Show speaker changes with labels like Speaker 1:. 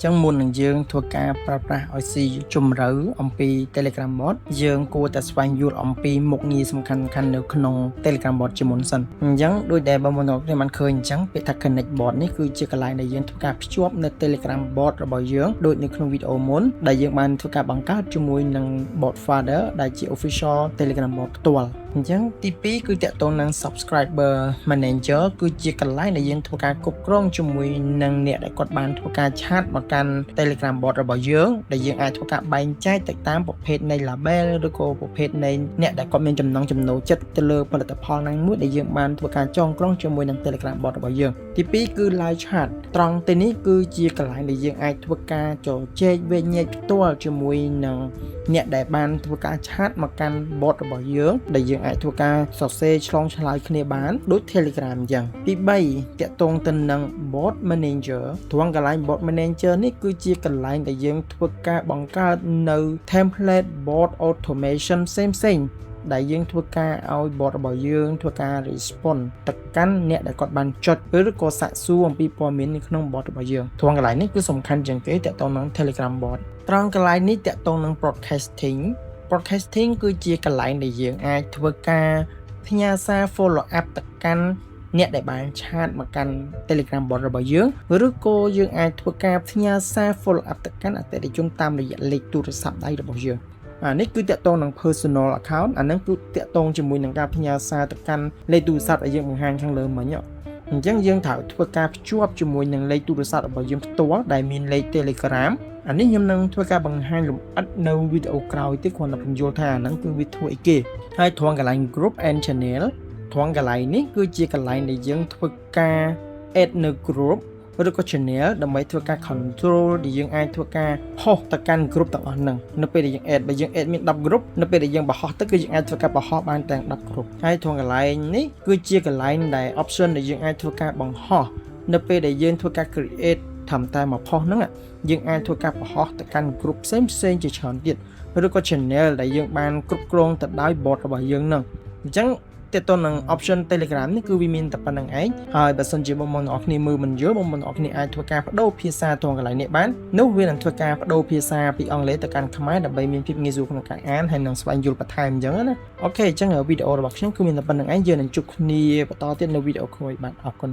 Speaker 1: ចឹងមុននឹងយើងធ្វើការប្រើប្រាស់ឲ្យស៊ីជម្រៅអំពី Telegram bot យើងគួរតែស្វែងយល់អំពីមុខងារសំខាន់ៗនៅក្នុង Telegram bot ជាមុនសិនអញ្ចឹងដូចដែលបងប្អូនគ្នាបានឃើញអញ្ចឹងពាក្យថា connect bot នេះគឺជាកន្លែងដែលយើងធ្វើការភ្ជាប់នៅ Telegram bot របស់យើងដូចនៅក្នុងវីដេអូមុនដែលយើងបានធ្វើការបង្កើតជាមួយនឹង bot father ដែលជា official Telegram bot ផ្ទាល់អញ្ចឹងទី2គឺតាក់ទងនឹង subscriber manager គឺជាកន្លែងដែលយើងធ្វើការគ្រប់គ្រងជាមួយនឹងអ្នកដែលគាត់បានធ្វើការឆាតមកកាន់ Telegram bot របស់យើងដែលយើងអាចធ្វើការបែងចែកទៅតាមប្រភេទនៃ label ឬក៏ប្រភេទនៃអ្នកដែលគាត់មានចំណង់ចំណូលចិត្តទៅលើផលិតផលណាមួយដែលយើងបានធ្វើការចងក្រងជាមួយនឹង Telegram bot របស់យើងទី2គឺ live chat ត្រង់ទីនេះគឺជាកន្លែងដែលយើងអាចធ្វើការជជែកវែកញែកផ្ទាល់ជាមួយនឹងអ្នកដែលបានធ្វើការឆាតមកកាន់ bot របស់យើងដែលយើងអាចធ្វើការសរសេរឆ្លងឆ្លើយគ្នាបានដូច Telegram អញ្ចឹងទី3តាក់ទងទៅនឹង bot manager ត្រង់កន្លែង bot manager នេះគឺជាកន្លែងដែលយើងធ្វើការបង្កើតនៅ template bot automation ផ្សេងៗដែលយើងធ្វើការឲ្យ bot របស់យើងធ្វើការ respond ទៅកាន់អ្នកដែលគាត់បានចុចឬក៏សាកសួរអំពីព័ត៌មាននៅក្នុង bot របស់យើងត្រង់កន្លែងនេះគឺសំខាន់ជាងគេតាក់ទងនឹង Telegram bot ត្រង់កន្លែងនេះតាក់ទងនឹង broadcasting គឺជាកន្លែងដែលយើងអាចធ្វើការផ្ញើសារ follow up ទៅកាន់អ្នកដែលបានឆាតមកកាន់ Telegram bot របស់យើងឬក៏យើងអាចធ្វើការផ្ញើសារ follow up ទៅកាន់អតិថិជនតាមរយៈលេខទូរស័ព្ទដៃរបស់យើងនេះគឺតាក់ទងនឹង personal account អាហ្នឹងគឺតាក់ទងជាមួយនឹងការផ្ញើសារទៅកាន់លេខទូរស័ព្ទដែលយើងបង្ហាញខាងលើមិញអញ្ចឹងយើងត្រូវធ្វើការភ្ជាប់ជាមួយនឹងលេខទូរស័ព្ទរបស់យើងផ្ទាល់ដែលមានលេខ Telegram អានេះខ្ញុំនឹងធ្វើការបង្ហាញលម្អិតនៅវីដេអូក្រោយទៀតគ្រាន់តែពន្យល់ថាអាហ្នឹងគឺវាធ្វើអីគេហើយត្រង់កន្លែង group and channel ត្រង់កន្លែងនេះគឺជាកន្លែងដែលយើងធ្វើការ add នៅ group ឬក៏ channel ដើម្បីធ្វើការ control ដែលយើងអាចធ្វើការហោះទៅកាន់ group ទាំងអស់ហ្នឹងនៅពេលដែលយើង add បើយើង add មាន10 group នៅពេលដែលយើងបង្ហោះទៅគឺយើងអាចធ្វើការបោះបានទាំង10 group ហើយត្រង់កន្លែងនេះគឺជាកន្លែងដែល option ដែលយើងអាចធ្វើការបង្ហោះនៅពេលដែលយើងធ្វើការ create ត្រឹមតែមួយផុសហ្នឹងយើងអាចធ្វើការបោះទៅកាន់ group ផ្សេងៗជាច្រើនទៀតឬក៏ channel ដែលយើងបានគ្រប់គ្រងទៅដោយ bot របស់យើងហ្នឹងអញ្ចឹងទាក់ទងនឹង option Telegram នេះគឺវាមានតែប៉ុណ្្នឹងឯងហើយបើសិនជាបងប្អូនទាំងអស់គ្នាមើលមិនយល់បងប្អូនទាំងអស់គ្នាអាចធ្វើការបដូរភាសាត្រង់កន្លែងនេះបាននោះវានឹងធ្វើការបដូរភាសាពីអង់គ្លេសទៅកាន់ខ្មែរដើម្បីមានភាពងាយស្រួលក្នុងការអានហើយនឹងស្វែងយល់បន្ថែមអញ្ចឹងណាអូខេអញ្ចឹងវីដេអូរបស់ខ្ញុំគឺមានតែប៉ុណ្្នឹងឯងយើងនឹងជួបគ្នាបន្តទៀតនៅវីដេអូក្រោយបាទអរគុណ